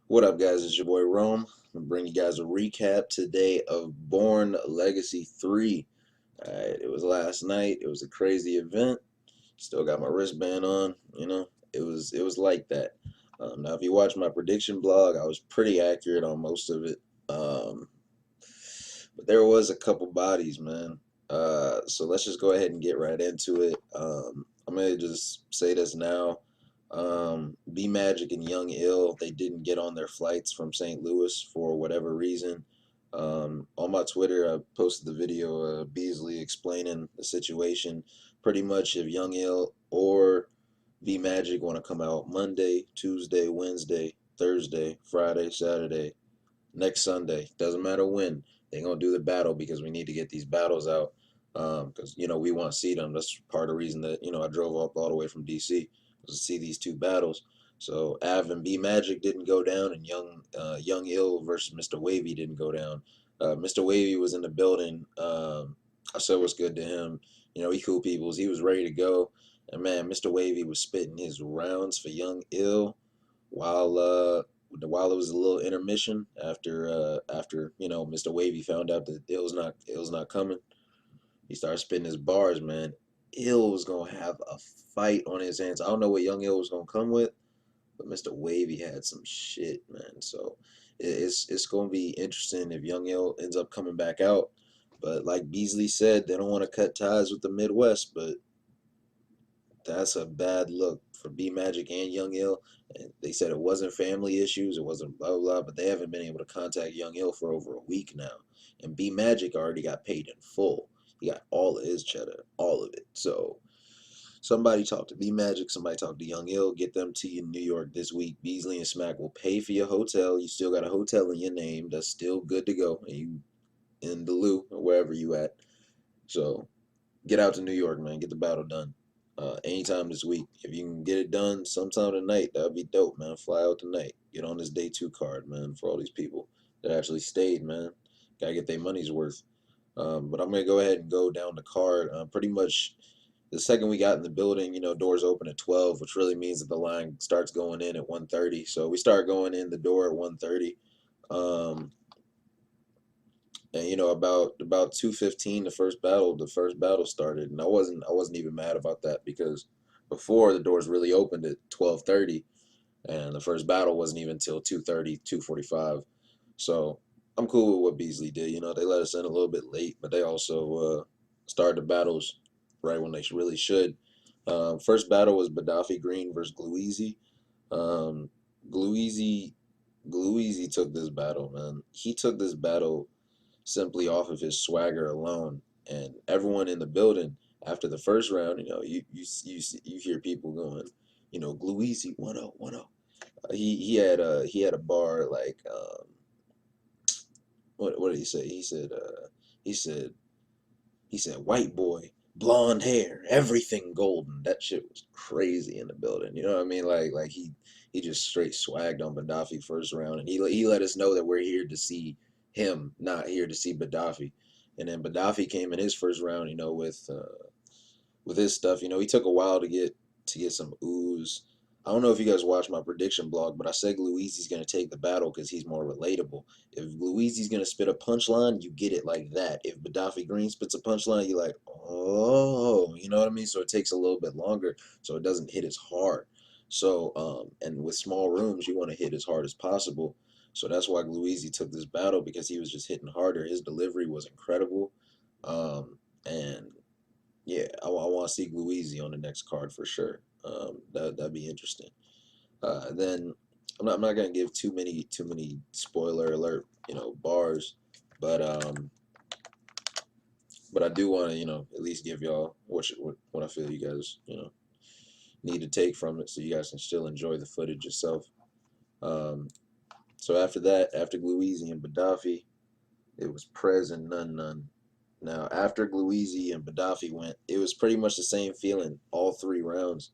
What up, guys? It's your boy Rome. I'm gonna bring you guys a recap today of Born Legacy 3. Alright, it was last night. It was a crazy event. Still got my wristband on, it was like that. Now if you watch my prediction blog, I was pretty accurate on most of it. But there was a couple bodies, man. So let's just go ahead and get right into it. I'm gonna just say this now. B Magic and Young Ill, they didn't get on their flights from St. Louis for whatever reason. On my Twitter, I posted the video of Beasley explaining the situation. Pretty much, if Young Ill or B Magic want to come out Monday, Tuesday, Wednesday, Thursday, Friday, Saturday, next Sunday, doesn't matter when, they're gonna do the battle because we need to get these battles out. Because we want to see them. That's part of the reason that I drove up all the way from DC was to see these two battles. So Av and B Magic didn't go down, and Young Ill versus Mr. Wavy didn't go down. Mr. Wavy was in the building. I said what's good to him. He cool peoples. He was ready to go, and man, Mr. Wavy was spitting his rounds for Young Ill while while it was a little intermission after Mr. Wavy found out that it was not coming. He started spitting his bars, man. Ill was gonna have a fight on his hands. I don't know what Young Ill was gonna come with, but Mr. Wavy had some shit, man. So it's gonna be interesting if Young Ill ends up coming back out. But like Beasley said, they don't want to cut ties with the Midwest, but that's a bad look for B Magic and Young Ill. And they said it wasn't family issues, it wasn't blah blah, but they haven't been able to contact Young Ill for over a week now. And B Magic already got paid in full. He got all of his cheddar, all of it. So somebody talk to B Magic, somebody talk to Young Ill, get them to you in New York this week. Beasley and Smack will pay for your hotel. You still got a hotel in your name. That's still good to go. And you in the Lou or wherever you at. So get out to New York, man. Get the battle done. Anytime this week. If you can get it done sometime tonight, that would be dope, man. Fly out tonight. Get on this day two card, man, for all these people that actually stayed, man. Gotta get their money's worth. But I'm gonna go ahead and go down the card. Pretty much the second we got in the building, doors open at 12, which really means that the line starts going in at 1:30. So we start going in the door at 1:30. Um, and about 2:15 the first battle started, and I wasn't even mad about that because before the doors really opened at 12:30, and the first battle wasn't even till 2:30, 2:45. So I'm cool with what Beasley did. They let us in a little bit late, but they also started the battles right when they really should. First battle was Gaddafi Green versus Gluezy. um, Gluezy Gluezy took this battle, man. He took this battle simply off of his swagger alone. And everyone in the building after the first round, you hear people going, Gluezy 1-0, 1-0. He had a bar like what did he say? He said he said white boy, blonde hair, everything golden. That shit was crazy in the building. You know what I mean? Like he just straight swagged on Gaddafi first round, and he let us know that we're here to see him, not here to see Gaddafi. And then Gaddafi came in his first round, with his stuff. He took a while to get some ooze. I don't know if you guys watched my prediction blog, but I said Luizi's gonna take the battle because he's more relatable. If Luizi's gonna spit a punchline, you get it like that. If Gaddafi Green spits a punchline, you're like, oh, you know what I mean? So it takes a little bit longer, so it doesn't hit as hard. So, and with small rooms, you want to hit as hard as possible. So that's why Luizi took this battle because he was just hitting harder. His delivery was incredible, and yeah, I want to see Luizi on the next card for sure. That'd be interesting. Then I'm not gonna give too many spoiler alert bars, but I do want to at least give y'all what I feel you guys need to take from it so you guys can still enjoy the footage yourself. Um, so after that, after Luizi and Gaddafi, it was Prez and None None. Now, after Gluezy and Gaddafi went, it was pretty much the same feeling all three rounds.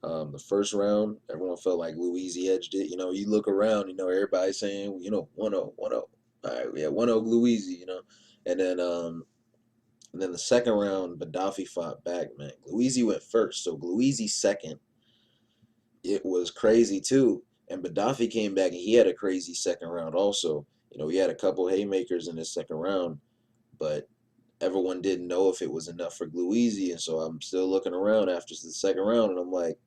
The first round, everyone felt like Gluezy edged it. You look around, everybody's saying, 1-0, 1-0. All right, yeah, 1-0 Gluezy, and then the second round, Gaddafi fought back, man. Gluezy went first, so Gluezy second. It was crazy too. And Gaddafi came back and he had a crazy second round also. You know, he had a couple haymakers in his second round, but everyone didn't know if it was enough for Gluezy. And so I'm still looking around after the second round and I'm like,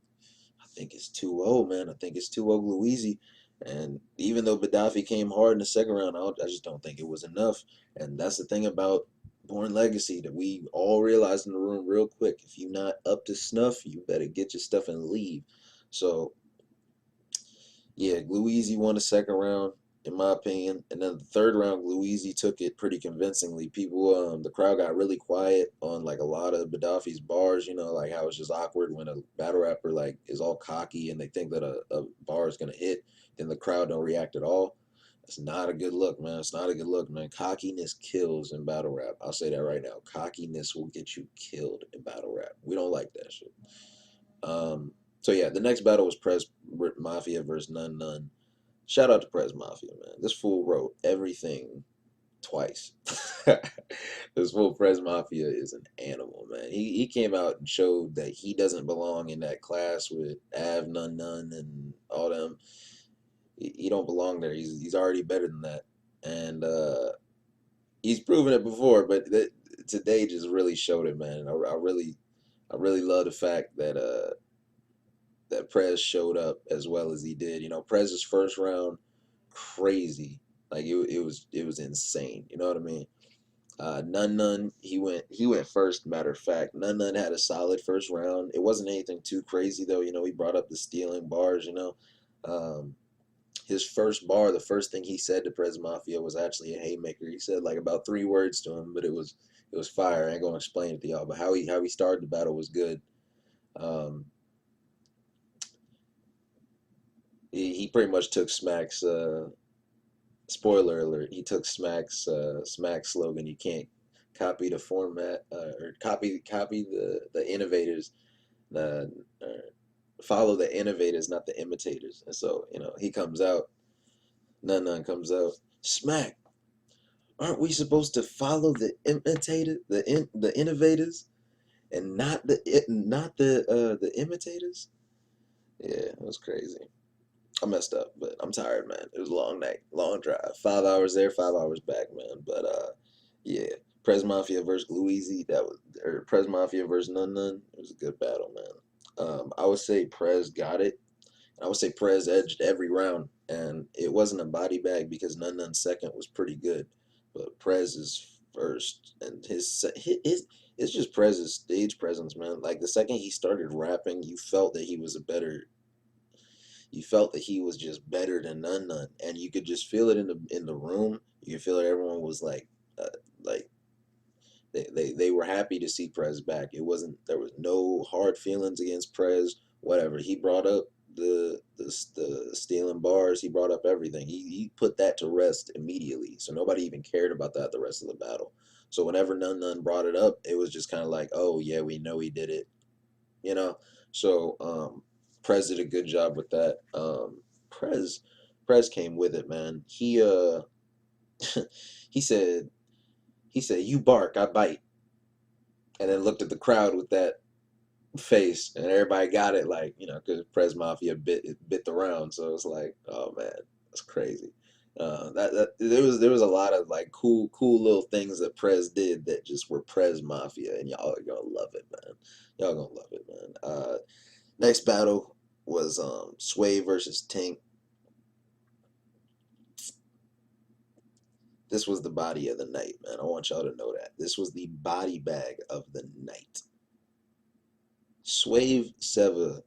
I think it's 2-0, man. I think it's 2-0 Gluezy. And even though Gaddafi came hard in the second round, I just don't think it was enough. And that's the thing about Born Legacy that we all realized in the room real quick. If you're not up to snuff, you better get your stuff and leave. So yeah, Gluezy won the second round, in my opinion, and then the third round, Gluezy took it pretty convincingly. People, the crowd got really quiet on like a lot of Gaddafi's bars. You know, like how it's just awkward when a battle rapper like is all cocky and they think that a bar is gonna hit, then the crowd don't react at all. It's not a good look, man. It's not a good look, man. Cockiness kills in battle rap. I'll say that right now. Cockiness will get you killed in battle rap. We don't like that shit. Um, so yeah, the next battle was Prez Mafia versus None None. Shout out to Prez Mafia, man. This fool wrote everything twice. This fool Prez Mafia is an animal, man. He came out and showed that he doesn't belong in that class with Av None None and all them. He don't belong there. He's already better than that, and he's proven it before. But today just really showed it, man. I really love the fact that Prez showed up as well as he did. You know, Prez's first round, crazy. Like it was insane. You know what I mean? None None, he went first. Matter of fact, None None had a solid first round. It wasn't anything too crazy though. You know, he brought up the stealing bars. You know, um, his first bar, the first thing he said to Prez Mafia was actually a haymaker. He said like about 3 words to him, but it was fire. I ain't gonna explain it to y'all, but how he started the battle was good. Um, he pretty much took Smack's spoiler alert. He took Smack's slogan. You can't copy the format or copy the innovators. Uh, Follow the innovators, not the imitators. And so you know he comes out. None comes out. Smack. Aren't we supposed to follow the imitator, the innovators, and not the imitators? Yeah, it was crazy. I messed up, but I'm tired, man. It was a long night, long drive. 5 hours there, 5 hours back, man. But yeah, Prez Mafia versus Louisi, that was or Prez Mafia versus None None. It was a good battle, man. I would say Prez got it. I would say Prez edged every round, and it wasn't a body bag because None None's second was pretty good, but Prez's first and his it's just Prez's stage presence, man. Like the second he started rapping, you felt that he was just better than None None, and you could just feel it in the room. You could feel that everyone was like they were happy to see Prez back. It wasn't there was no hard feelings against Prez. Whatever he brought up the stealing bars, he brought up everything. He put that to rest immediately. So nobody even cared about that the rest of the battle. So whenever None brought it up, it was just kind of like, oh yeah, we know he did it, you know. So Prez did a good job with that. Prez Prez came with it, man. He said you bark, I bite, and then looked at the crowd with that face, and everybody got it, like you know, because Prez Mafia bit the round, so it's like, oh man, that's crazy. That there was a lot of like cool little things that Prez did that just were Prez Mafia, and y'all are gonna love it, man. Y'all gonna love it, man. Next battle was Sway versus Tink. This was the body of the night, man. I want y'all to know that this was the body bag of the night. Swave Seva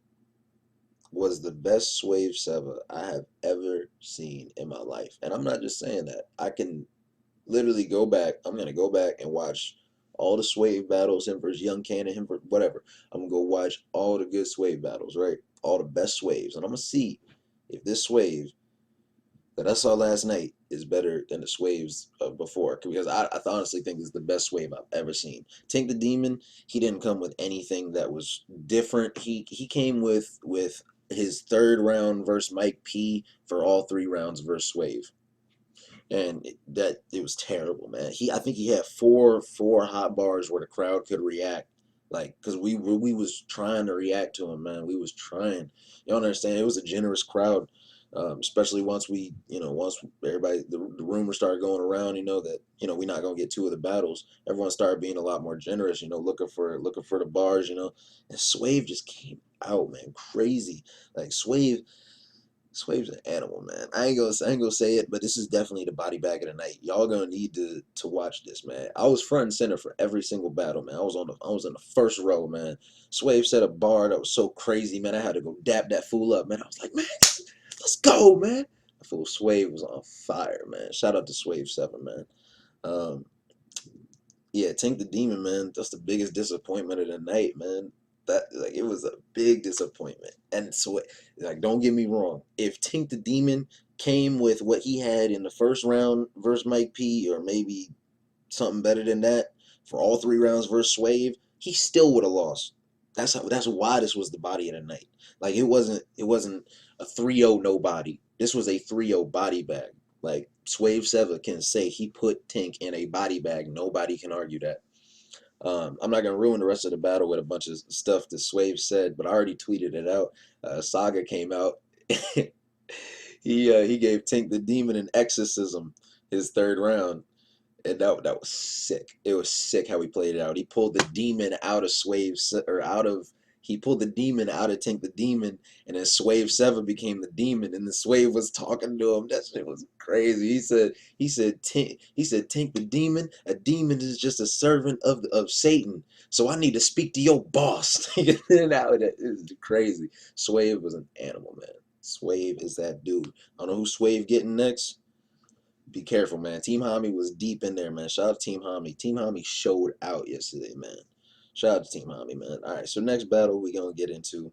was the swave Seva I have ever seen in my life. And I'm not just saying that. I can literally go back. I'm going to go back and watch all the Swave battles, him versus Young Cannon, him for whatever. I'm going to go watch all the good Swave battles, right? All the best Swaves. And I'm going to see if this Swave that I saw last night is better than the swaves of before, because I honestly think this is the best swave I've ever seen. Tank the Demon, he didn't come with anything that was different. He came with his third round versus Mike P for all 3 rounds versus Swave, and it was terrible, man. I think he had four hot bars where the crowd could react, like because we was trying to react to him, man. We was trying. You don't understand? It was a generous crowd. Especially once once everybody, the rumors started going around, that we're not gonna get two of the battles. Everyone started being a lot more generous, looking for the bars, and Swave just came out, man, crazy. Like Swave's an animal, man. I ain't gonna say it, but this is definitely the body bag of the night. Y'all gonna need to watch this, man. I was front and center for every single battle, man. I was in the first row, man. Swave said a bar that was so crazy, man. I had to go dap that fool up, man. I was like, man, let's go, man. The fool Swave was on fire, man. Shout out to Swave 7, man. Um, yeah, Tank the Demon, man. That's the biggest disappointment of the night, man. That, like, it was a big disappointment. And so, like, don't get me wrong. If Tink the Demon came with what he had in the first round versus Mike P, or maybe something better than that for all 3 rounds versus Swave, he still would have lost. That's why this was the body of the night. Like, it wasn't a 3-0 nobody. This was a 3-0 body bag. Like, Swave 7 can say he put Tink in a body bag. Nobody can argue that. I'm not gonna ruin the rest of the battle with a bunch of stuff that Swave said, but I already tweeted it out. Saga came out. He gave Tink the Demon an exorcism his 3rd round, and that was sick. It was sick how he played it out. He pulled the demon out of he pulled the demon out of Tink the Demon, and then Swave 7 became the demon, and the Swave was talking to him. That shit was crazy. Tink the Demon. A demon is just a servant of Satan. So I need to speak to your boss. It was crazy. Swave was an animal, man. Swave is that dude. I don't know who Swave getting next. Be careful, man. Team Hami was deep in there, man. Shout out to Team Hami. Team Hami showed out yesterday, man. Shout out to Team Hami, man. All right, so next battle we gonna get into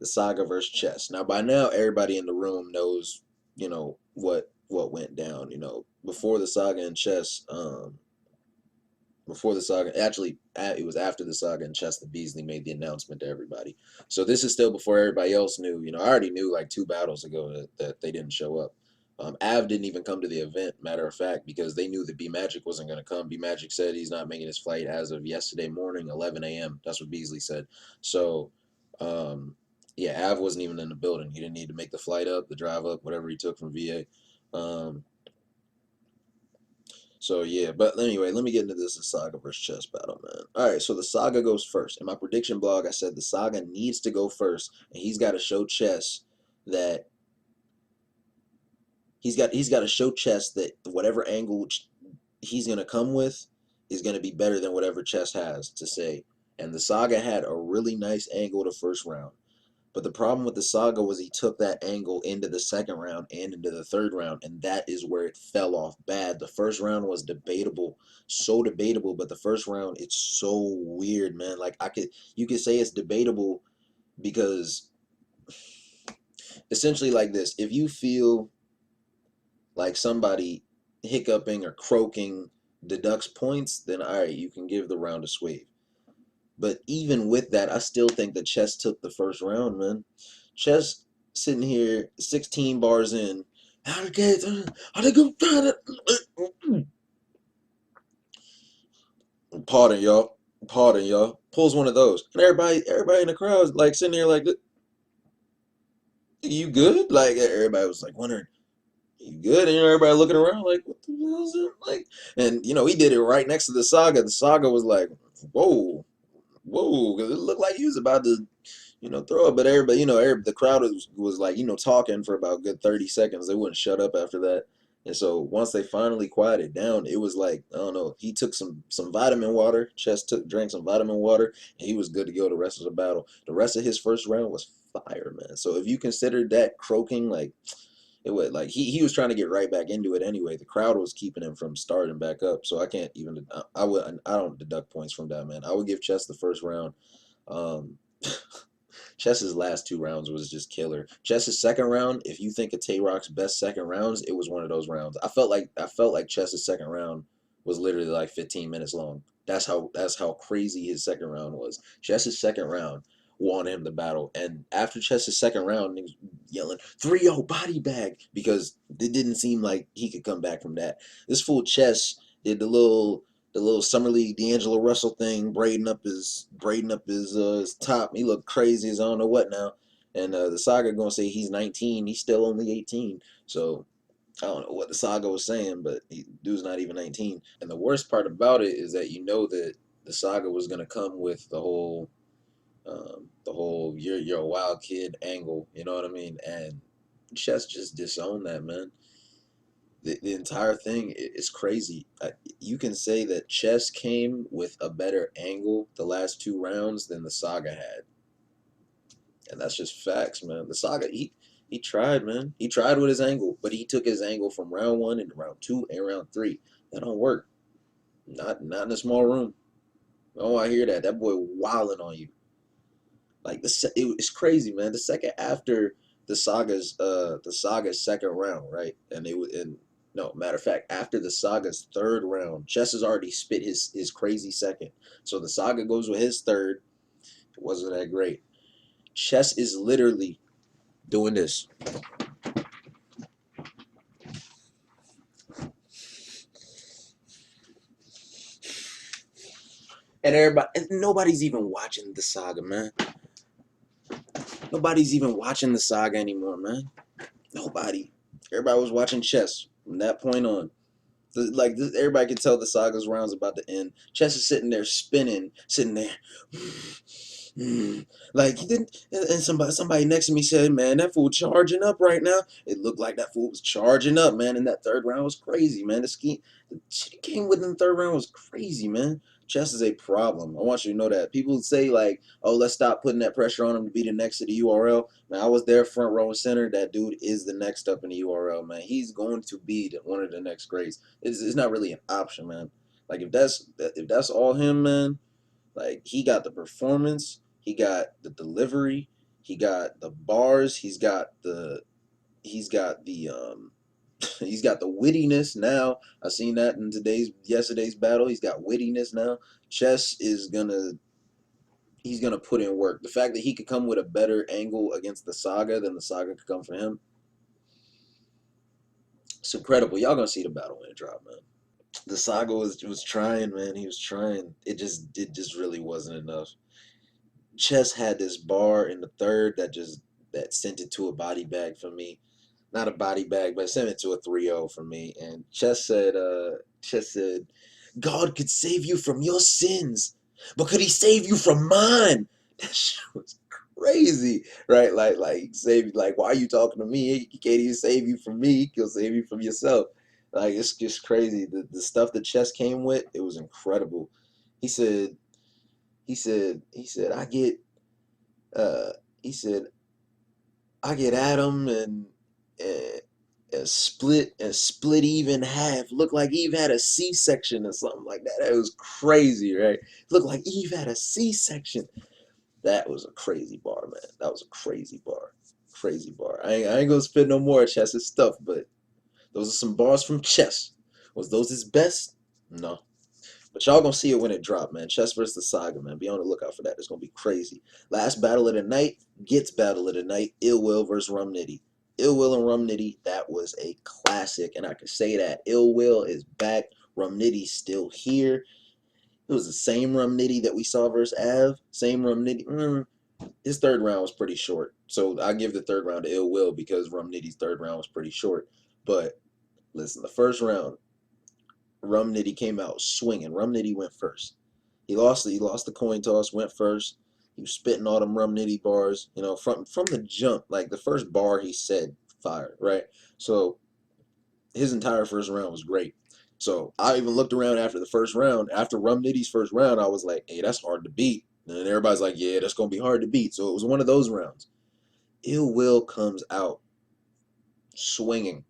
the Saga versus Chess. Now, by now, everybody in the room knows, what went down. Before the Saga and Chess, before the Saga, actually, it was after the Saga and Chester Beasley made the announcement to everybody. So this is still before everybody else knew. I already knew like 2 battles ago that they didn't show up. Av didn't even come to the event, matter of fact, because they knew that B Magic wasn't going to come. B Magic said he's not making his flight as of yesterday morning, 11 a.m. That's what Beasley said. So, yeah, Av wasn't even in the building. He didn't need to make the flight up, the drive up, whatever he took from VA. So yeah, but anyway, let me get into this Saga versus Chess battle, man. All right, so the Saga goes first. In my prediction blog, I said the Saga needs to go first, and he's got to show Chess that he's got to show Chess that whatever angle he's gonna come with is gonna be better than whatever Chess has to say. And the Saga had a really nice angle the first round. But the problem with the Saga was he took that angle into the 2nd round and into the 3rd round, and that is where it fell off bad. The first round was debatable, so debatable, but the first round, it's so weird, man. Like, you could say it's debatable because essentially like this: if you feel like somebody hiccuping or croaking deducts points, then all right, you can give the round a Swave. But even with that, I still think that Chess took the first round, man. Chess sitting here 16 bars in. Pardon y'all. Pardon y'all. Pulls one of those. And everybody in the crowd is like sitting there like, you good? Like, everybody was like wondering, you good? And everybody looking around like, what the hell is it? Like, and he did it right next to the Saga. The Saga was like, whoa, whoa, because it looked like he was about to throw it, but everybody, the crowd was like, talking for about a good 30 seconds. They wouldn't shut up after that. And so once they finally quieted down, it was like, I don't know, he took some vitamin water. Chess drank some vitamin water, and he was good to go the rest of the battle. The rest of his first round was fire, man. So if you considered that croaking, like, it was like he was trying to get right back into it anyway. The crowd was keeping him from starting back up. So I can't even I don't deduct points from that, man. I would give Chess the first round. Um Chess's last 2 rounds was just killer. Chess's 2nd round, if you think of Tay Rock's best 2nd rounds, it was one of those rounds. I felt like Chess's 2nd round was literally like 15 minutes long. That's how crazy his 2nd round was. Chess's 2nd round won him the battle. And after Chess's 2nd round, he was yelling 3-0 body bag because it didn't seem like he could come back from that. This fool Chess did the little summer league D'Angelo Russell thing, braiding up his top. He looked crazy as I don't know what now. and the Saga gonna say he's 19. He's still only 18. So I don't know what the Saga was saying, but dude's not even 19. And the worst part about it is that you know that the Saga was gonna come with the whole you're a wild kid angle. You know what I mean? And Chess just disowned that, man. The entire thing is crazy. You can say that Chess came with a better angle the last two rounds than the Saga had, and that's just facts, man. The Saga he tried, man. He tried with his angle, but he took his angle from round one into round two and round three. That don't work. Not in a small room. Oh, I hear that. That boy wilding on you. Like it's crazy, man. The second after the saga's second round, right? And they would and no matter of fact, after the saga's third round, Chess has already spit his crazy second. So the saga goes with his third. It wasn't that great. Chess is literally doing this. And everybody nobody's even watching the saga, man. Nobody's even watching the saga anymore, man. Nobody. Everybody was watching Chess from that point on. Everybody can tell the saga's round's about to end. Chess is sitting there spinning, sitting there. Like he didn't, and somebody next to me said, "Man, that fool charging up right now." It looked like that fool was charging up, man. And that third round was crazy, man. The shit he came with in the third round was crazy, man. Chess is a problem. I want you to know that. People say like, "Oh, let's stop putting that pressure on him to be the next to the URL." Man, I was there front row and center. That dude is the next up in the URL, man. He's going to be one of the next greats. It's not really an option, man. Like if that's all him, man. Like he got the performance, he got the delivery, he got the bars, he's got the he's got the wittiness now. I seen that in yesterday's battle. He's got wittiness now. Chess is gonna he's gonna put in work. The fact that he could come with a better angle against the saga than the saga could come for him, it's incredible. Y'all gonna see the battle when it drop, man. The saga was trying, man. He was trying. It just really wasn't enough. Chess had this bar in the third that sent it to a body bag for me. Not a body bag, but sent it to a 3-0 for me. And Chess said, God could save you from your sins, but could he save you from mine? That shit was crazy. Right? Like why are you talking to me? He can't even save you from me, he'll save you from yourself. Like it's just crazy. The stuff that Chess came with, it was incredible. He said, I get uh, he said, I get Adam and split Eve in half. Looked like Eve had a C-section or something like that. That was crazy, right? Looked like Eve had a C-section. That was a crazy bar, man. That was a crazy bar. Crazy bar. I ain't gonna spit no more Chess's stuff, but those are some bars from Chess. Was those his best? No. But y'all gonna see it when it drop, man. Chess versus the Saga, man. Be on the lookout for that. It's gonna be crazy. Last battle of the night, gets battle of the night. Ill Will versus Rum Nitty. Ill Will and Rum Nitty, that was a classic, and I can say that. Ill Will is back. Rum Nitty's still here. It was the same Rum Nitty that we saw versus Av. Same Rum Nitty. His third round was pretty short, so I give the third round to Ill Will because Rum Nitty's third round was pretty short. But listen, the first round, Rum Nitty came out swinging. Rum Nitty went first. He lost the coin toss, went first. He was spitting all them Rum Nitty bars, from the jump. Like the first bar he said fire, right? So his entire first round was great. So I even looked around after the first round. After Rum Nitty's first round, I was like, hey, that's hard to beat. And everybody's like, yeah, that's gonna be hard to beat. So it was one of those rounds. Ill Will comes out swinging.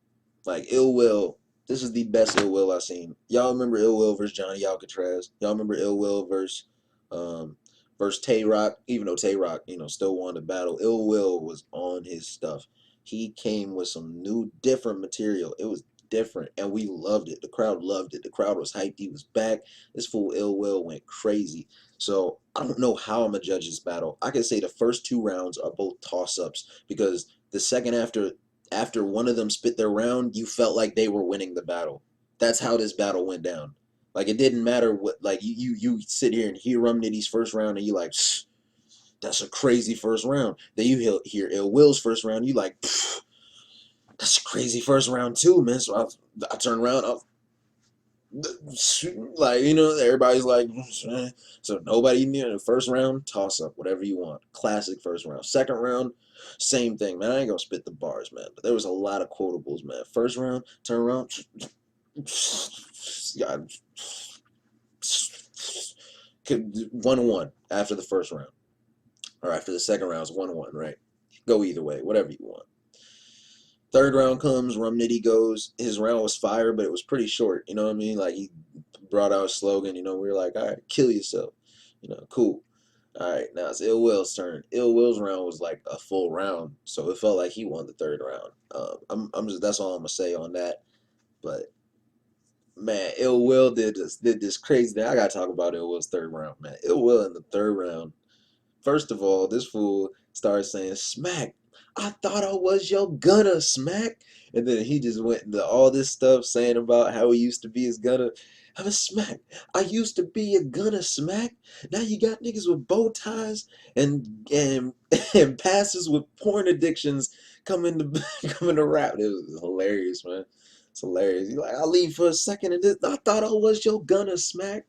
Like Ill Will, this is the best Ill Will I've seen. Y'all remember Ill Will versus Johnny Alcatraz? Y'all remember Ill Will um versus Tay Rock? Even though Tay Rock, still won the battle, Ill Will was on his stuff. He came with some new, different material. It was different, and we loved it. The crowd loved it. The crowd was hyped. He was back. This fool Ill Will went crazy. So I don't know how I'm gonna judge this battle. I can say the first two rounds are both toss-ups because the second after one of them spit their round, you felt like they were winning the battle. That's how this battle went down. Like it didn't matter what. Like you sit here and hear Rum Nitty's first round, and you like, That's a crazy first round. Then you hear Ill Will's first round. You like, that's a crazy first round too, man. So I turn around. Like, everybody's like, so nobody knew. The first round, toss up, whatever you want. Classic first round. Second round, same thing, man. I ain't gonna spit the bars, man. But there was a lot of quotables, man. First round, turn around, yeah, 1-1 after the first round, or after the second round is 1-1, right? Go either way, whatever you want. Third round comes, Rum Nitty goes. His round was fire, but it was pretty short. You know what I mean? Like, he brought out a slogan. We were like, all right, kill yourself. Cool. All right, now it's Ill Will's turn. Ill Will's round was like a full round, so it felt like he won the third round. I'm just that's all I'm gonna say on that. But man, Ill Will did this crazy thing. I gotta talk about Ill Will's third round, man. Ill Will in the third round. First of all, this fool started saying, "Smack, I thought I was your gunner, Smack." And then he just went into all this stuff saying about how he used to be his gunner. I'm a Smack. I used to be a gunner, Smack. Now you got niggas with bow ties and and passes with porn addictions coming to coming to rap. It was hilarious, man. It's hilarious. He's like, I'll leave for a second and this, I thought I was your gunner, Smack.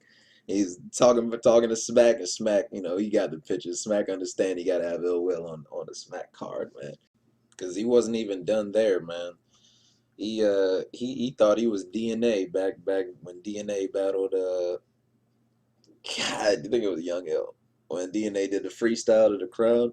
He's talking to Smack, and Smack, he got the pictures. Smack understand he got to have Ill Will on the Smack card, man, because he wasn't even done there, man. He thought he was DNA back when DNA battled God, I think it was Young L when DNA did the freestyle to the crowd.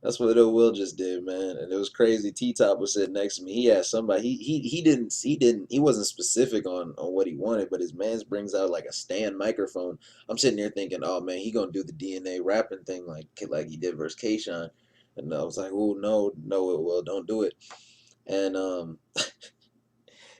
That's what Ill Will just did, man, and it was crazy. T Top was sitting next to me. He had somebody. He wasn't specific on what he wanted, but his man's brings out like a stand microphone. I'm sitting there thinking, oh man, he gonna do the DNA rapping thing like he did versus Kayshawn, and I was like, oh no, no, Ill Will, don't do it. And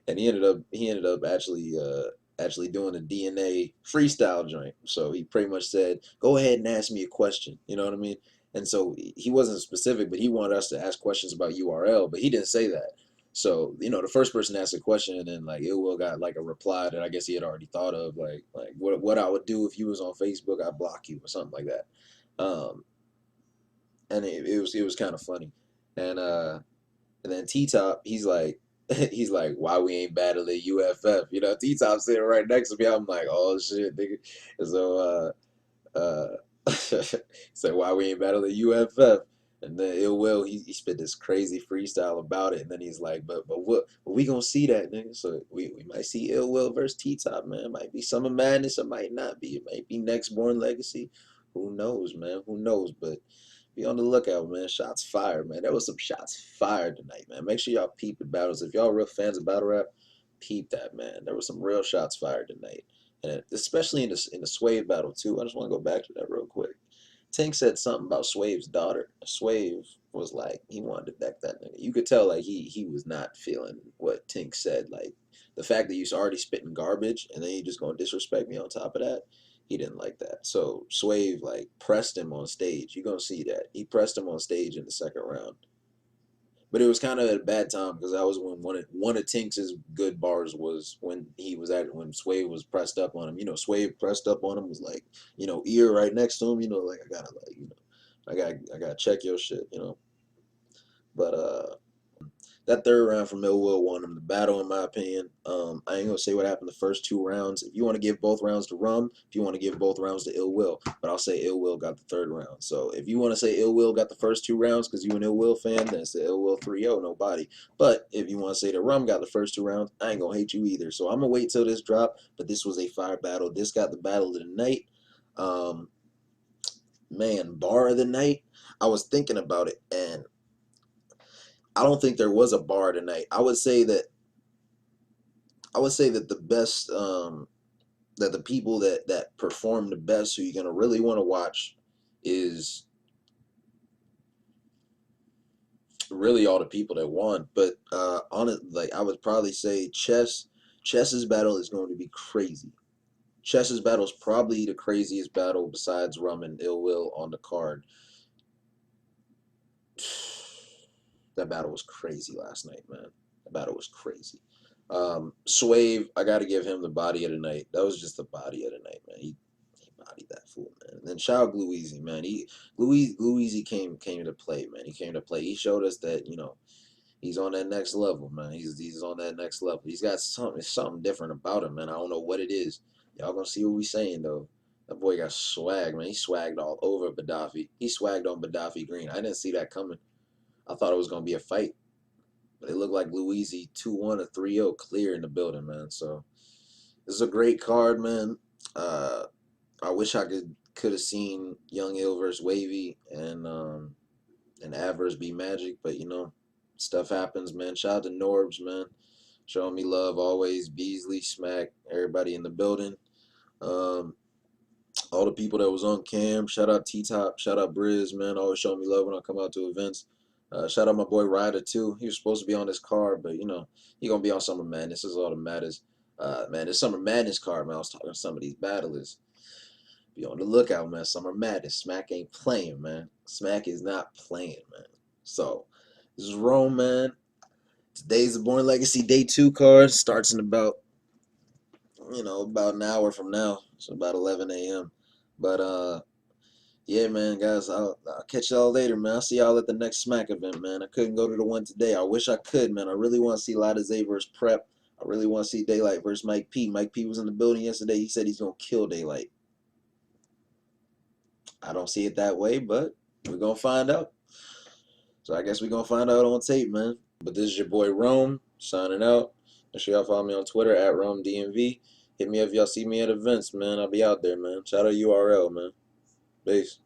and he ended up actually doing a DNA freestyle joint. So he pretty much said, "Go ahead and ask me a question." You know what I mean? And so he wasn't specific, but he wanted us to ask questions about URL, but he didn't say that. So the first person asked a question, and then like Ill Will got like a reply that I guess he had already thought of, like what I would do if you was on Facebook, I'd block you or something like that. Um, and it was kind of funny, and then T Top, he's like, he's like, why we ain't battling UFF? T Top sitting right next to me. I'm like, oh shit, nigga. And so so why we ain't battling UFF? And then Ill Will, he spit this crazy freestyle about it, and then he's like, but we gonna see that, nigga. So we might see Ill Will versus T Top, man. It might be Summer Madness, it might not be. It might be Next Born Legacy. Who knows, man? Who knows? But be on the lookout, man. Shots fired, man. There was some shots fired tonight, man. Make sure y'all peep the battles. If y'all real fans of battle rap, peep that, man. There was some real shots fired tonight, and especially in the Swave battle too. I just want to go back to that real quick. Tank said something about Swave's daughter. Swave was like he wanted to deck that nigga. You could tell like he was not feeling what Tink said. Like the fact that you're already spitting garbage and then you just gonna disrespect me on top of that. He didn't like that. So Swave like pressed him on stage. You're gonna see that. He pressed him on stage in the second round. But it was kind of at a bad time because that was when one of Tinks's good bars was when Swave was pressed up on him. Swave pressed up on him was like, ear right next to him. Like I gotta check your shit. But that third round from Ill Will won him the battle, in my opinion. I ain't gonna say what happened the first two rounds. If you want to give both rounds to Rum, if you want to give both rounds to Ill Will, but I'll say Ill Will got the third round. So if you want to say Ill Will got the first two rounds because you an Ill Will fan, then say Ill Will 3-0, nobody. But if you want to say that Rum got the first two rounds, I ain't gonna hate you either. So I'm gonna wait till this drop. But this was a fire battle. This got the battle of the night. Man, bar of the night. I was thinking about it, and I don't think there was a bar tonight. I would say that the best that the people that perform the best who you're gonna really want to watch is really all the people that won. But on it, like I would probably say Chess's battle is going to be crazy. Chess's battle is probably the craziest battle besides Rum and Ill Will on the card. That battle was crazy last night, man. That battle was crazy. Swave, I got to give him the body of the night. That was just the body of the night, man. He bodied that fool, man. And then shout out Gluezy, man. Gluezy came to play, man. He came to play. He showed us that, he's on that next level, man. He's on that next level. He's got something different about him, man. I don't know what it is. Y'all gonna see what we saying though. That boy got swag, man. He swagged all over Gaddafi. He swagged on Gaddafi Green. I didn't see that coming. I thought it was gonna be a fight, but it looked like Louisi 2-1 or 3-0 clear in the building, man. So this is a great card, man. I wish I could have seen Young Ill versus Wavy and Adverse be Magic, but stuff happens, man. Shout out to Norbs, man. Showing me love always. Beasley, Smack, everybody in the building. Um, all the people that was on cam. Shout out T-Top. Shout out Briz, man. Always showing me love when I come out to events. Shout out my boy Ryder, too. He was supposed to be on this card, but, he going to be on Summer Madness. This is all that matters. Man, this Summer Madness card, man, I was talking to some of these battlers. Be on the lookout, man. Summer Madness. Smack ain't playing, man. Smack is not playing, man. So, this is Rome, man. Today's the Born Legacy Day 2 card. Starts in about an hour from now. So about 11 a.m. But yeah, man, guys, I'll catch y'all later, man. I'll see y'all at the next Smack event, man. I couldn't go to the one today. I wish I could, man. I really want to see Lada Zay versus Prep. I really want to see Daylight versus Mike P. Mike P was in the building yesterday. He said he's gonna kill Daylight. I don't see it that way, but we're gonna find out. So I guess we're gonna find out on tape, man. But this is your boy Rome signing out. Make sure y'all follow me on Twitter at RomeDMV. Hit me up if y'all see me at events, man. I'll be out there, man. Shout out URL, man. Peace.